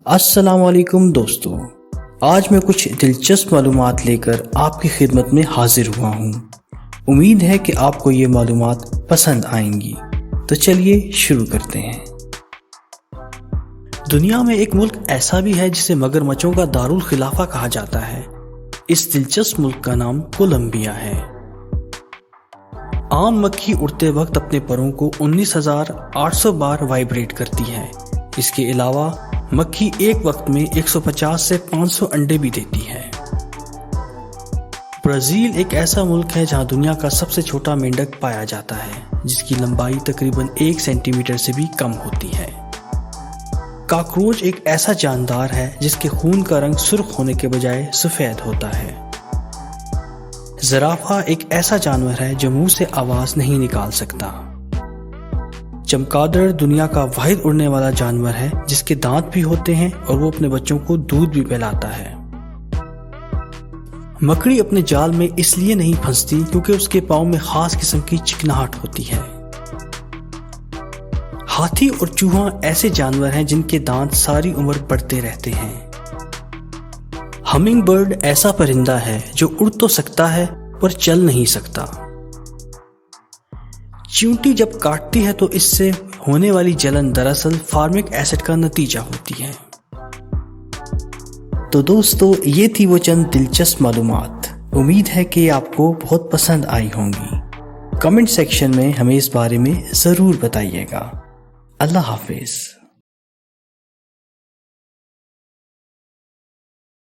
السلام علیکم دوستو، آج میں کچھ دلچسپ معلومات لے کر آپ کی خدمت میں حاضر ہوا ہوں۔ امید ہے کہ آپ کو یہ معلومات پسند آئیں گی، تو چلیے شروع کرتے ہیں۔ دنیا میں ایک ملک ایسا بھی ہے جسے مگرمچھوں کا دارالخلافہ کہا جاتا ہے۔ اس دلچسپ ملک کا نام کولمبیا ہے۔ عام مکھی اڑتے وقت اپنے پروں کو 19,800 بار وائبریٹ کرتی ہے۔ اس کے علاوہ مکھی ایک وقت میں 150 سے 500 انڈے بھی دیتی ہے۔ برازیل ایک ایسا ملک ہے جہاں دنیا کا سب سے چھوٹا مینڈک پایا جاتا ہے، جس کی لمبائی تقریباً 1 سینٹی میٹر سے بھی کم ہوتی ہے۔ کاکروچ ایک ایسا جاندار ہے جس کے خون کا رنگ سرخ ہونے کے بجائے سفید ہوتا ہے۔ زرافہ ایک ایسا جانور ہے جو منہ سے آواز نہیں نکال سکتا۔ چمگادڑ دنیا کا واحد اڑنے والا جانور ہے جس کے دانت بھی ہوتے ہیں اور وہ اپنے بچوں کو دودھ بھی پلاتا ہے۔ مکڑی اپنے جال میں اس لیے نہیں پھنستی کیونکہ اس کے پاؤں میں خاص قسم کی چکناہٹ ہوتی ہے۔ ہاتھی اور چوہا ایسے جانور ہیں جن کے دانت ساری عمر بڑھتے رہتے ہیں۔ ہمنگ برڈ ایسا پرندہ ہے جو اڑ تو سکتا ہے پر چل نہیں سکتا۔ چیونٹی جب کاٹتی ہے تو اس سے ہونے والی جلن دراصل فارمک ایسڈ کا نتیجہ ہوتی ہے۔ تو دوستو، یہ تھی وہ چند دلچسپ معلومات۔ امید ہے کہ آپ کو بہت پسند آئی ہوں گی۔ کمنٹ سیکشن میں ہمیں اس بارے میں ضرور بتائیے گا۔ اللہ حافظ۔